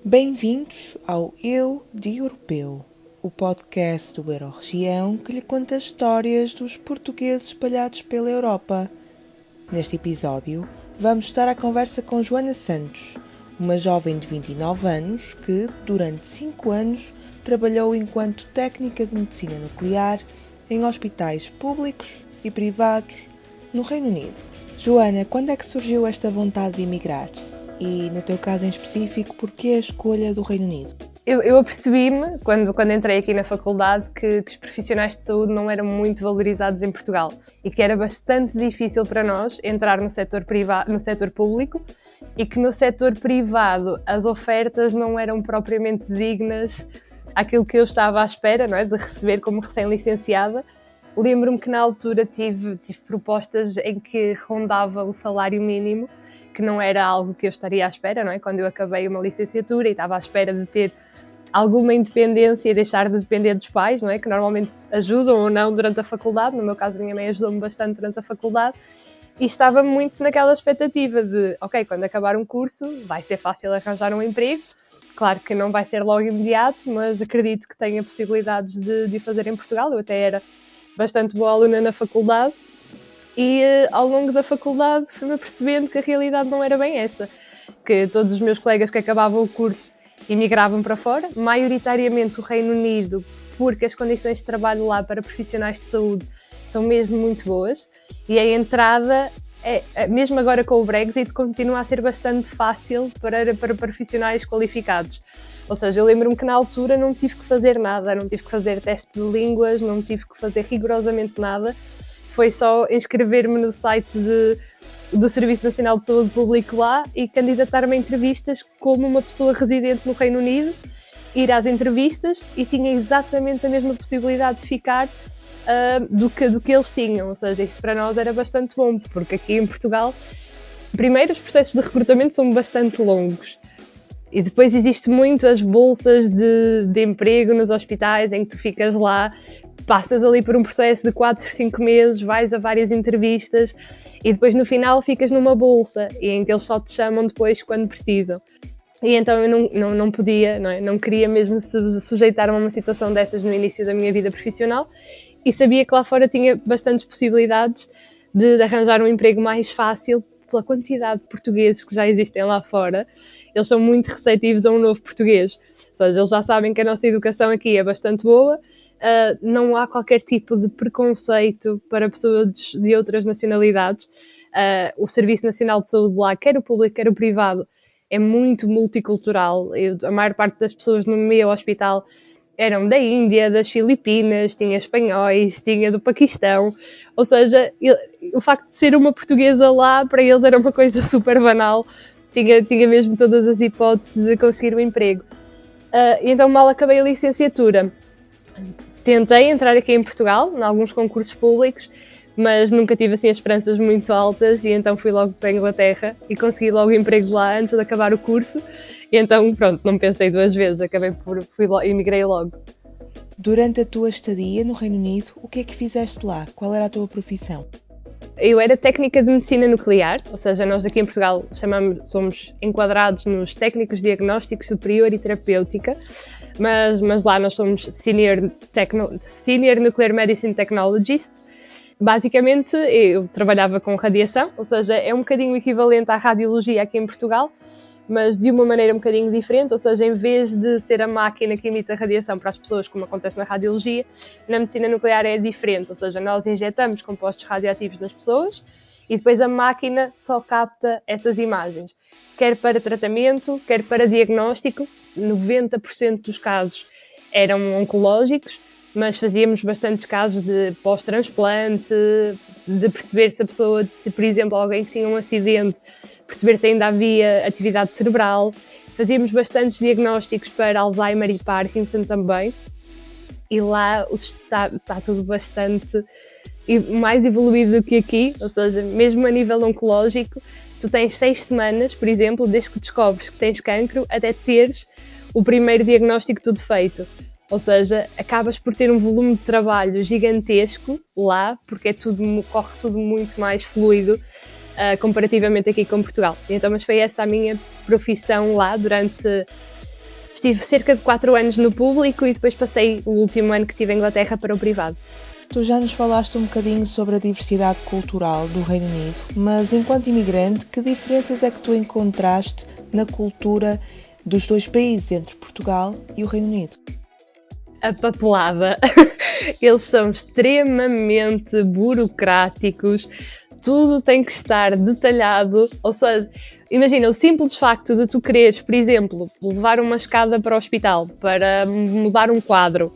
Bem-vindos ao Eu de Europeu, o podcast do Euroregião que lhe conta as histórias dos portugueses espalhados pela Europa. Neste episódio, vamos estar à conversa com Joana Santos, uma jovem de 29 anos que, durante 5 anos, trabalhou enquanto técnica de medicina nuclear em hospitais públicos e privados no Reino Unido. Joana, quando é que surgiu esta vontade de emigrar? E, no teu caso em específico, porquê a escolha do Reino Unido? Eu apercebi-me, quando entrei aqui na faculdade, que os profissionais de saúde não eram muito valorizados em Portugal e que era bastante difícil para nós entrar no setor público e que no setor privado as ofertas não eram propriamente dignas àquilo que eu estava à espera, não é, de receber como recém-licenciada. Lembro-me que na altura tive propostas em que rondava o salário mínimo, que não era algo que eu estaria à espera, não é? Quando eu acabei uma licenciatura e estava à espera de ter alguma independência e deixar de depender dos pais, não é? Que normalmente ajudam ou não durante a faculdade. No meu caso, a minha mãe ajudou-me bastante durante a faculdade e estava muito naquela expectativa de, ok, quando acabar um curso vai ser fácil arranjar um emprego. Claro que não vai ser logo imediato, mas acredito que tenha possibilidades de fazer em Portugal. Eu até era bastante boa aluna na faculdade e ao longo da faculdade fui-me apercebendo que a realidade não era bem essa, que todos os meus colegas que acabavam o curso emigravam para fora, maioritariamente o Reino Unido, porque as condições de trabalho lá para profissionais de saúde são mesmo muito boas e a entrada, mesmo agora com o Brexit, continua a ser bastante fácil para profissionais qualificados. Ou seja, eu lembro-me que na altura não tive que fazer nada, não tive que fazer teste de línguas, não tive que fazer rigorosamente nada. Foi só inscrever-me no site do Serviço Nacional de Saúde Pública lá e candidatar-me a entrevistas como uma pessoa residente no Reino Unido, ir às entrevistas e tinha exatamente a mesma possibilidade de ficar do que eles tinham. Ou seja, isso para nós era bastante bom, porque aqui em Portugal, primeiro, os processos de recrutamento são bastante longos. E depois existe muito as bolsas de emprego nos hospitais, em que tu ficas lá, passas ali por um processo de 4, 5 meses, vais a várias entrevistas e depois no final ficas numa bolsa, em que eles só te chamam depois quando precisam. E então eu não podia, não é? Não queria mesmo sujeitar-me a uma situação dessas no início da minha vida profissional e sabia que lá fora tinha bastantes possibilidades de arranjar um emprego mais fácil pela quantidade de portugueses que já existem lá fora. Eles são muito receptivos a um novo português. Ou seja, eles já sabem que a nossa educação aqui é bastante boa, não há qualquer tipo de preconceito para pessoas de outras nacionalidades. O Serviço Nacional de Saúde lá, quer o público, quer o privado, é muito multicultural. A maior parte das pessoas no meu hospital eram da Índia, das Filipinas, tinha espanhóis, tinha do Paquistão. Ou seja, o facto de ser uma portuguesa lá, para eles era uma coisa super banal. Tinha mesmo todas as hipóteses de conseguir um emprego. Então, mal acabei a licenciatura, tentei entrar aqui em Portugal, em alguns concursos públicos, mas nunca tive assim as esperanças muito altas e então fui logo para a Inglaterra e consegui logo emprego lá antes de acabar o curso. E então, pronto, não pensei duas vezes, emigrei logo. Durante a tua estadia no Reino Unido, o que é que fizeste lá? Qual era a tua profissão? Eu era técnica de medicina nuclear, ou seja, nós aqui em Portugal somos enquadrados nos técnicos diagnósticos superior e terapêutica, mas lá nós somos Senior Nuclear Medicine Technologist. Basicamente, eu trabalhava com radiação, ou seja, é um bocadinho equivalente à radiologia aqui em Portugal, mas de uma maneira um bocadinho diferente, ou seja, em vez de ser a máquina que emite a radiação para as pessoas, como acontece na radiologia, na medicina nuclear é diferente, ou seja, nós injetamos compostos radioativos nas pessoas e depois a máquina só capta essas imagens, quer para tratamento, quer para diagnóstico. 90% dos casos eram oncológicos, mas fazíamos bastantes casos de pós-transplante, de perceber se a pessoa, por exemplo, alguém que tinha um acidente, perceber se ainda havia atividade cerebral. Fazíamos bastantes diagnósticos para Alzheimer e Parkinson também. E lá está tudo bastante mais evoluído do que aqui, ou seja, mesmo a nível oncológico, tu tens 6 semanas, por exemplo, desde que descobres que tens cancro até teres o primeiro diagnóstico tudo feito. Ou seja, acabas por ter um volume de trabalho gigantesco lá, porque corre tudo muito mais fluido comparativamente aqui com Portugal. Então, mas foi essa a minha profissão lá durante Estive cerca de 4 anos no público e depois passei o último ano que tive em Inglaterra para o privado. Tu já nos falaste um bocadinho sobre a diversidade cultural do Reino Unido, mas enquanto imigrante, que diferenças é que tu encontraste na cultura dos dois países, entre Portugal e o Reino Unido? A papelada. Eles são extremamente burocráticos, tudo tem que estar detalhado, ou seja, imagina o simples facto de tu quereres, por exemplo, levar uma escada para o hospital, para mudar um quadro.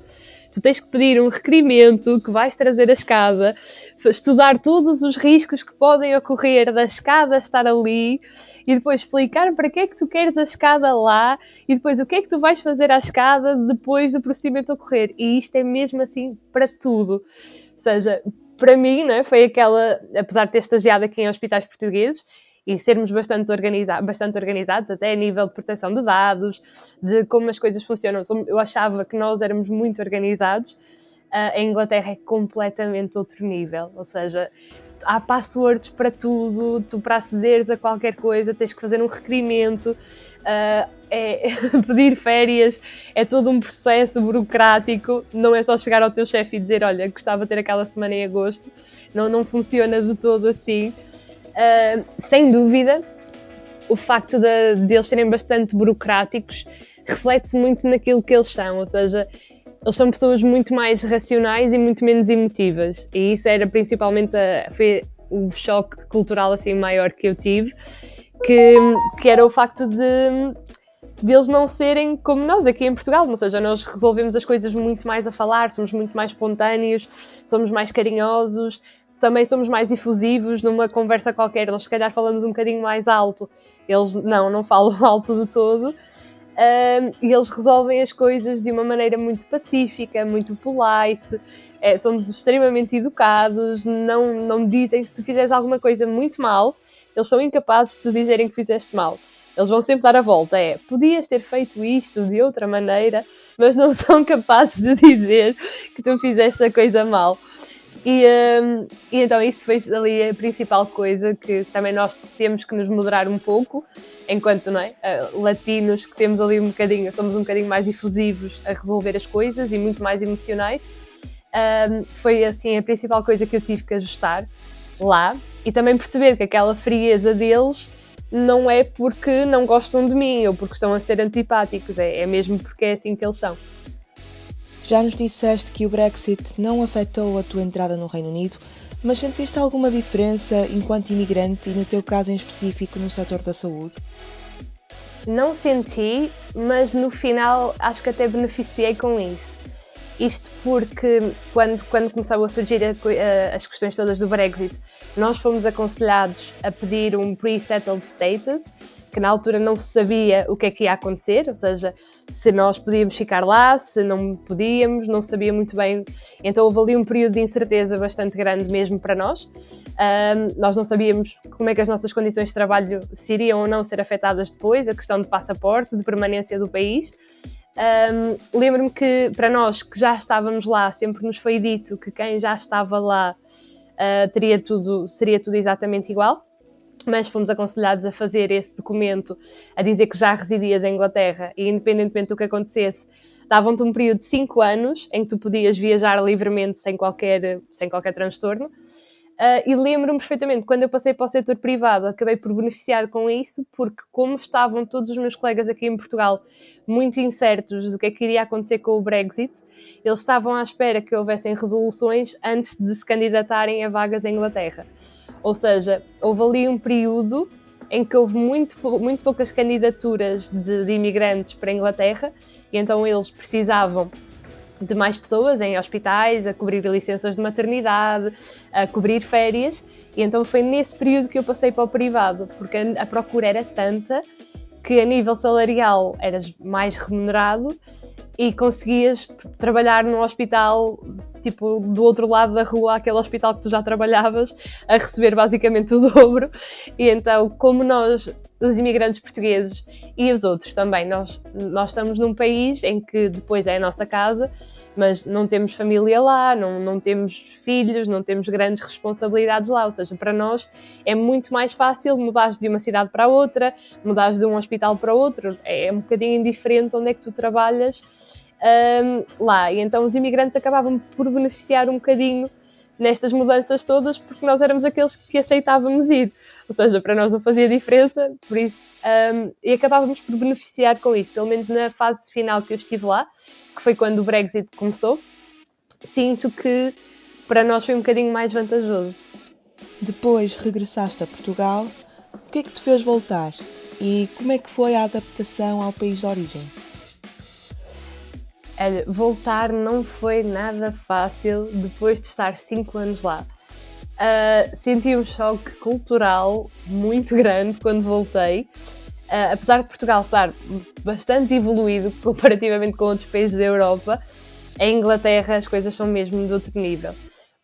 Tu tens que pedir um requerimento que vais trazer a escada, estudar todos os riscos que podem ocorrer da escada estar ali e depois explicar para que é que tu queres a escada lá e depois o que é que tu vais fazer à escada depois do procedimento ocorrer. E isto é mesmo assim para tudo. Ou seja, para mim, não é? Foi aquela, apesar de ter estagiado aqui em hospitais portugueses, e sermos bastante organizados, até a nível de proteção de dados, de como as coisas funcionam. Eu achava que nós éramos muito organizados. A Inglaterra é completamente outro nível, ou seja, há passwords para tudo, tu para acederes a qualquer coisa tens que fazer um requerimento, pedir férias, é todo um processo burocrático, não é só chegar ao teu chefe e dizer, olha, gostava de ter aquela semana em agosto, não funciona de todo assim. Sem dúvida, o facto de eles serem bastante burocráticos reflete-se muito naquilo que eles são, ou seja, eles são pessoas muito mais racionais e muito menos emotivas, e isso era principalmente foi o choque cultural assim maior que eu tive, que era o facto de eles não serem como nós aqui em Portugal, ou seja, nós resolvemos as coisas muito mais a falar, somos muito mais espontâneos, somos mais carinhosos, também somos mais efusivos numa conversa qualquer, nós se calhar falamos um bocadinho mais alto, eles não falam alto de todo, e eles resolvem as coisas de uma maneira muito pacífica, muito polite, são extremamente educados, não dizem, se tu fizeres alguma coisa muito mal, eles são incapazes de te dizerem que fizeste mal. Eles vão sempre dar a volta, podias ter feito isto de outra maneira, mas não são capazes de dizer que tu fizeste a coisa mal. E então isso foi ali a principal coisa que também nós temos que nos moderar um pouco, enquanto não é? Latinos que temos ali somos um bocadinho mais efusivos a resolver as coisas e muito mais emocionais. Foi assim a principal coisa que eu tive que ajustar lá e também perceber que aquela frieza deles não é porque não gostam de mim ou porque estão a ser antipáticos, é mesmo porque é assim que eles são. Já nos disseste que o Brexit não afetou a tua entrada no Reino Unido, mas sentiste alguma diferença enquanto imigrante e no teu caso em específico no setor da saúde? Não senti, mas no final acho que até beneficiei com isso. Isto porque quando começaram a surgir as questões todas do Brexit, nós fomos aconselhados a pedir um pre-settled status, que na altura não se sabia o que é que ia acontecer, ou seja, se nós podíamos ficar lá, se não podíamos, não sabia muito bem. Então houve ali um período de incerteza bastante grande mesmo para nós. Nós não sabíamos como é que as nossas condições de trabalho se iriam ou não ser afetadas depois, a questão de passaporte, de permanência do país. Lembro-me que para nós que já estávamos lá, sempre nos foi dito que quem já estava lá seria tudo exatamente igual, mas fomos aconselhados a fazer esse documento, a dizer que já residias em Inglaterra e independentemente do que acontecesse, davam-te um período de 5 anos em que tu podias viajar livremente sem qualquer transtorno. E lembro-me perfeitamente, quando eu passei para o setor privado, acabei por beneficiar com isso, porque como estavam todos os meus colegas aqui em Portugal muito incertos do que é que iria acontecer com o Brexit, eles estavam à espera que houvessem resoluções antes de se candidatarem a vagas em Inglaterra. Ou seja, houve ali um período em que houve muito poucas candidaturas de imigrantes para a Inglaterra, e então eles precisavam de mais pessoas em hospitais, a cobrir licenças de maternidade, a cobrir férias, e então foi nesse período que eu passei para o privado, porque a procura era tanta que a nível salarial eras mais remunerado e conseguias trabalhar num hospital, tipo, do outro lado da rua, aquele hospital que tu já trabalhavas, a receber basicamente o dobro. E então, como nós, os imigrantes portugueses e os outros também, nós estamos num país em que depois é a nossa casa, mas não temos família lá, não temos filhos, não temos grandes responsabilidades lá, ou seja, para nós é muito mais fácil mudares de uma cidade para outra, mudares de um hospital para outro, é um bocadinho indiferente onde é que tu trabalhas lá, e então os imigrantes acabavam por beneficiar um bocadinho nestas mudanças todas, porque nós éramos aqueles que aceitávamos ir, ou seja, para nós não fazia diferença, por isso, e acabávamos por beneficiar com isso, pelo menos na fase final que eu estive lá, que foi quando o Brexit começou, sinto que para nós foi um bocadinho mais vantajoso. Depois regressaste a Portugal. O que é que te fez voltar? E como é que foi a adaptação ao país de origem? Olha, voltar não foi nada fácil depois de estar 5 anos lá. Senti um choque cultural muito grande quando voltei. Apesar de Portugal estar bastante evoluído comparativamente com outros países da Europa, em Inglaterra as coisas são mesmo de outro nível.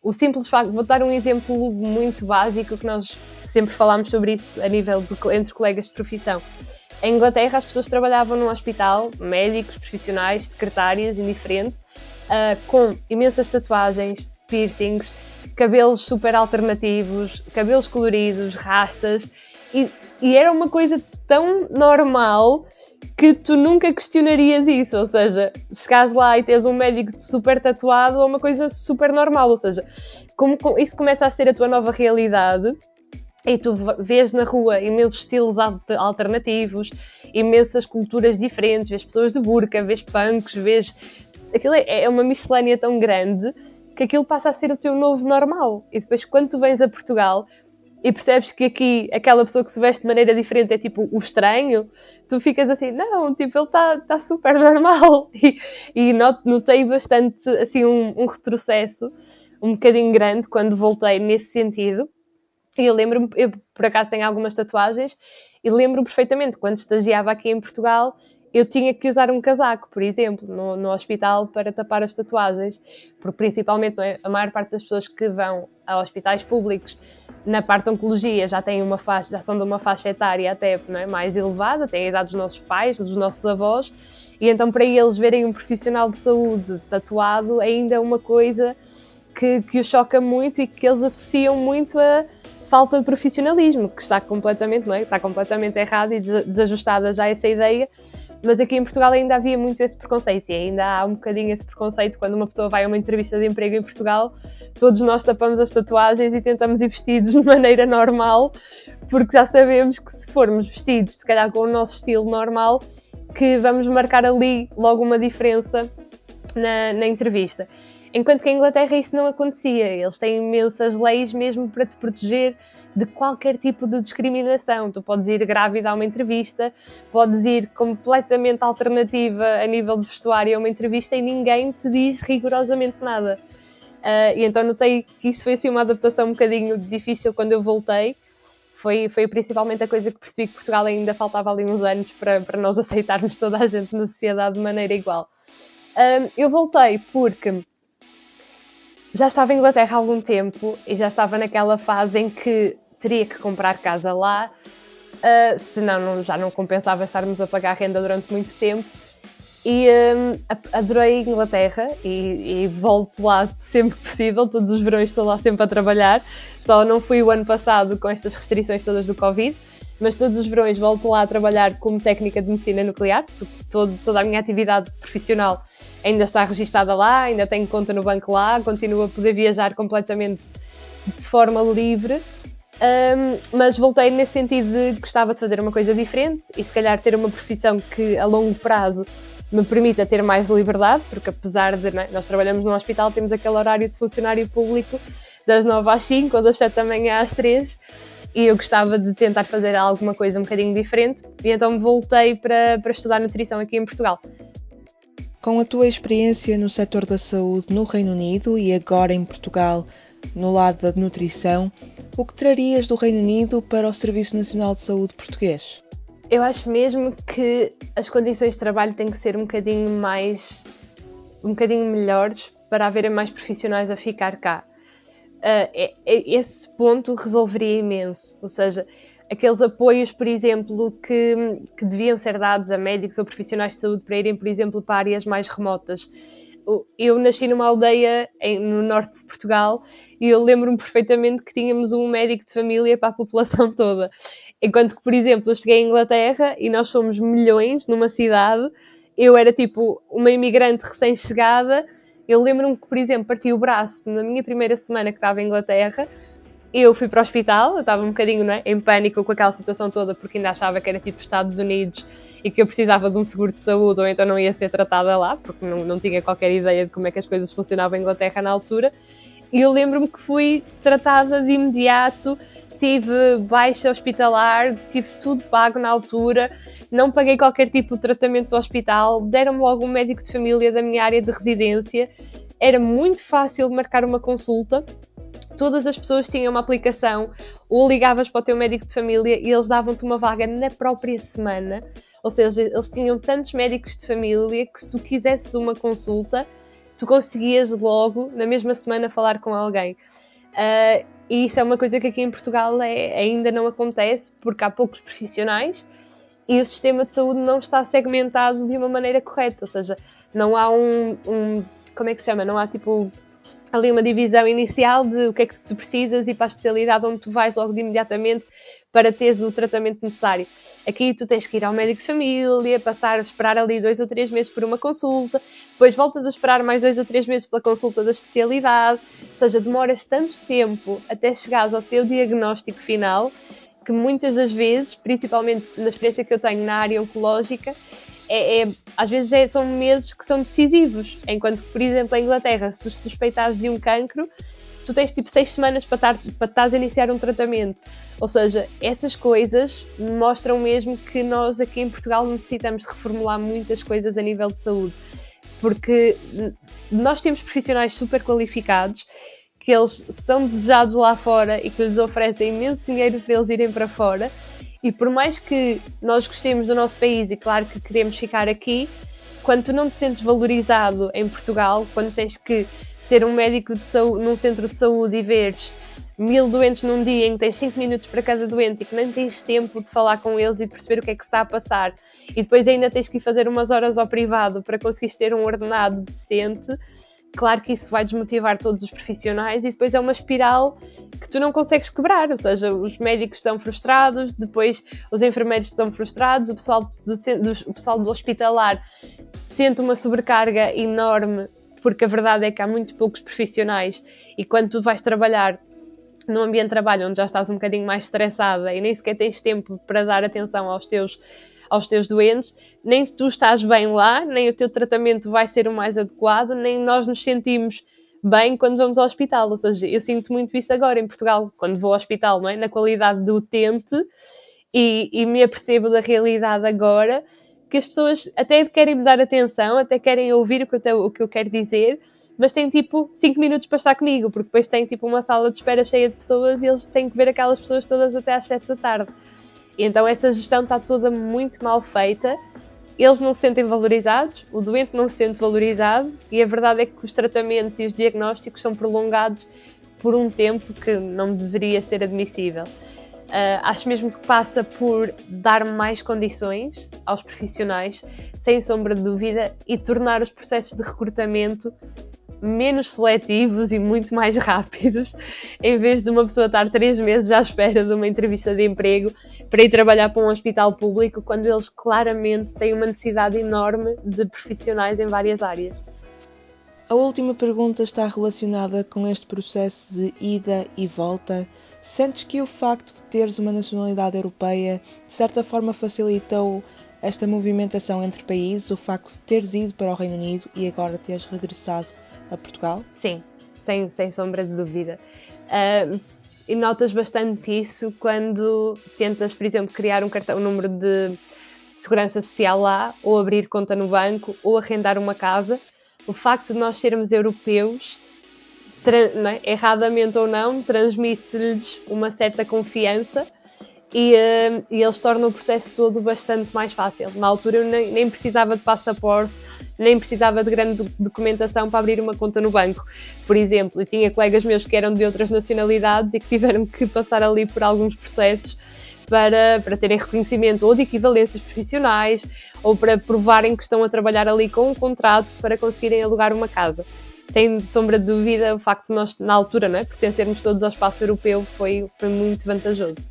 O simples facto, vou dar um exemplo muito básico que nós sempre falámos sobre isso a nível entre colegas de profissão. Em Inglaterra as pessoas trabalhavam num hospital, médicos, profissionais, secretárias, indiferente, com imensas tatuagens, piercings, cabelos super alternativos, cabelos coloridos, rastas, e era uma coisa tão normal que tu nunca questionarias isso, ou seja, chegares lá e tens um médico super tatuado é uma coisa super normal, ou seja, como isso começa a ser a tua nova realidade, e tu vês na rua imensos estilos alternativos, imensas culturas diferentes, vês pessoas de burca, vês punks, vês... Aquilo é uma miscelânea tão grande que aquilo passa a ser o teu novo normal. E depois quando tu vens a Portugal e percebes que aqui aquela pessoa que se veste de maneira diferente é tipo o estranho, tu ficas assim, não, tipo, ele está super normal. E notei bastante assim um retrocesso um bocadinho grande quando voltei nesse sentido. E eu lembro-me, eu por acaso tenho algumas tatuagens, e lembro-me perfeitamente, quando estagiava aqui em Portugal, eu tinha que usar um casaco, por exemplo, no hospital para tapar as tatuagens, porque principalmente não é, a maior parte das pessoas que vão a hospitais públicos, na parte de oncologia, já têm uma faixa, já são de uma faixa etária até não é, mais elevada, têm a idade dos nossos pais, dos nossos avós, e então para eles verem um profissional de saúde tatuado ainda é uma coisa que os choca muito e que eles associam muito a falta de profissionalismo, que está completamente, não é? Está completamente errado e desajustada já essa ideia, mas aqui em Portugal ainda havia muito esse preconceito e ainda há um bocadinho esse preconceito quando uma pessoa vai a uma entrevista de emprego em Portugal, todos nós tapamos as tatuagens e tentamos ir vestidos de maneira normal, porque já sabemos que se formos vestidos, se calhar com o nosso estilo normal, que vamos marcar ali logo uma diferença na entrevista. Enquanto que em Inglaterra isso não acontecia. Eles têm imensas leis mesmo para te proteger de qualquer tipo de discriminação. Tu podes ir grávida a uma entrevista, podes ir completamente alternativa a nível de vestuário a uma entrevista e ninguém te diz rigorosamente nada. E então notei que isso foi assim uma adaptação um bocadinho difícil quando eu voltei. Foi principalmente a coisa que percebi que Portugal ainda faltava ali uns anos para nós aceitarmos toda a gente na sociedade de maneira igual. Eu voltei porque já estava em Inglaterra há algum tempo e já estava naquela fase em que teria que comprar casa lá, senão já não compensava estarmos a pagar renda durante muito tempo. E adorei Inglaterra e volto lá sempre que possível, todos os verões estou lá sempre a trabalhar. Só não fui o ano passado com estas restrições todas do Covid, mas todos os verões volto lá a trabalhar como técnica de medicina nuclear, porque toda a minha atividade profissional ainda está registada lá, ainda tenho conta no banco lá, continuo a poder viajar completamente de forma livre, mas voltei nesse sentido de gostava de fazer uma coisa diferente e se calhar ter uma profissão que a longo prazo me permita ter mais liberdade, porque apesar de nós trabalhamos num hospital, temos aquele horário de funcionário público das 9 às 5 ou das 7 da manhã às 3, e eu gostava de tentar fazer alguma coisa um bocadinho diferente, e então voltei para estudar nutrição aqui em Portugal. Com a tua experiência no setor da saúde no Reino Unido e agora em Portugal, no lado da nutrição, o que trarias do Reino Unido para o Serviço Nacional de Saúde português? Eu acho mesmo que as condições de trabalho têm que ser um bocadinho melhores para haverem mais profissionais a ficar cá. Esse ponto resolveria imenso, ou seja, aqueles apoios, por exemplo, que deviam ser dados a médicos ou profissionais de saúde para irem, por exemplo, para áreas mais remotas. Eu nasci numa aldeia no norte de Portugal e eu lembro-me perfeitamente que tínhamos um médico de família para a população toda. Enquanto que, por exemplo, eu cheguei à Inglaterra e nós somos milhões numa cidade, eu era tipo uma imigrante recém-chegada. Eu lembro-me que, por exemplo, parti o braço na minha primeira semana que estava em Inglaterra. Eu fui para o hospital, eu estava um bocadinho, não é, em pânico com aquela situação toda, porque ainda achava que era tipo Estados Unidos e que eu precisava de um seguro de saúde ou então não ia ser tratada lá, porque não tinha qualquer ideia de como é que as coisas funcionavam em Inglaterra na altura. E eu lembro-me que fui tratada de imediato, tive baixa hospitalar, tive tudo pago na altura, não paguei qualquer tipo de tratamento do hospital, deram-me logo um médico de família da minha área de residência, era muito fácil marcar uma consulta. Todas as pessoas tinham uma aplicação, ou ligavas para o teu médico de família e eles davam-te uma vaga na própria semana. Ou seja, eles tinham tantos médicos de família que se tu quisesses uma consulta, tu conseguias logo, na mesma semana, falar com alguém. E isso é uma coisa que aqui em Portugal ainda não acontece, porque há poucos profissionais e o sistema de saúde não está segmentado de uma maneira correta. Ou seja, não há como é que se chama? Não há tipo ali uma divisão inicial de o que é que tu precisas e para a especialidade onde tu vais logo de imediatamente para teres o tratamento necessário. Aqui tu tens que ir ao médico de família, esperar ali 2 ou 3 meses por uma consulta, depois voltas a esperar mais 2 ou 3 meses pela consulta da especialidade, ou seja, demoras tanto tempo até chegares ao teu diagnóstico final, que muitas das vezes, principalmente na experiência que eu tenho na área oncológica, às vezes são meses que são decisivos, enquanto que, por exemplo, em Inglaterra, se tu suspeitares de um cancro, tu tens tipo 6 semanas para estares a iniciar um tratamento. Ou seja, essas coisas mostram mesmo que nós aqui em Portugal necessitamos de reformular muitas coisas a nível de saúde, porque nós temos profissionais super qualificados, que eles são desejados lá fora e que lhes oferecem imenso dinheiro para eles irem para fora. E por mais que nós gostemos do nosso país e claro que queremos ficar aqui, quando tu não te sentes valorizado em Portugal, quando tens que ser um médico de saúde, num centro de saúde e veres 1000 doentes num dia em que tens 5 minutos para cada doente e que nem tens tempo de falar com eles e de perceber o que é que se está a passar e depois ainda tens que ir fazer umas horas ao privado para conseguires ter um ordenado decente, claro que isso vai desmotivar todos os profissionais e depois é uma espiral que tu não consegues quebrar, ou seja, os médicos estão frustrados, depois os enfermeiros estão frustrados, o pessoal do hospitalar sente uma sobrecarga enorme, porque a verdade é que há muito poucos profissionais e quando tu vais trabalhar num ambiente de trabalho onde já estás um bocadinho mais estressada e nem sequer tens tempo para dar atenção aos teus doentes, nem tu estás bem lá, nem o teu tratamento vai ser o mais adequado, nem nós nos sentimos bem quando vamos ao hospital. Ou seja, eu sinto muito isso agora em Portugal, quando vou ao hospital, não é? Na qualidade de utente e me apercebo da realidade agora, que as pessoas até querem me dar atenção, até querem ouvir o que eu quero dizer, mas têm tipo 5 minutos para estar comigo, porque depois têm tipo uma sala de espera cheia de pessoas e eles têm que ver aquelas pessoas todas até às 7 da tarde. E então essa gestão está toda muito mal feita, eles não se sentem valorizados, o doente não se sente valorizado e a verdade é que os tratamentos e os diagnósticos são prolongados por um tempo que não deveria ser admissível. Acho mesmo que passa por dar mais condições aos profissionais, sem sombra de dúvida, e tornar os processos de recrutamento menos seletivos e muito mais rápidos, em vez de uma pessoa estar 3 meses à espera de uma entrevista de emprego para ir trabalhar para um hospital público, quando eles claramente têm uma necessidade enorme de profissionais em várias áreas. A última pergunta está relacionada com este processo de ida e volta. Sentes que o facto de teres uma nacionalidade europeia de certa forma facilitou esta movimentação entre países, o facto de teres ido para o Reino Unido e agora teres regressado a Portugal? Sim, sem sombra de dúvida. E notas bastante isso quando tentas, por exemplo, criar um número de segurança social lá, ou abrir conta no banco, ou arrendar uma casa. O facto de nós sermos europeus, erradamente ou não, transmite-lhes uma certa confiança e eles tornam o processo todo bastante mais fácil. Na altura eu nem precisava de passaporte, nem precisava de grande documentação para abrir uma conta no banco, por exemplo, e tinha colegas meus que eram de outras nacionalidades e que tiveram que passar ali por alguns processos para terem reconhecimento ou de equivalências profissionais ou para provarem que estão a trabalhar ali com um contrato para conseguirem alugar uma casa. Sem sombra de dúvida, o facto de nós, na altura, pertencermos todos ao espaço europeu foi muito vantajoso.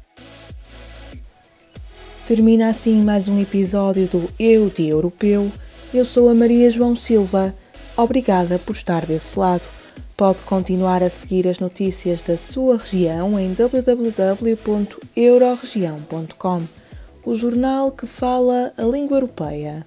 Termina assim mais um episódio do Eu de Europeu. Eu sou a Maria João Silva. Obrigada por estar desse lado. Pode continuar a seguir as notícias da sua região em www.euroregião.com, o jornal que fala a língua europeia.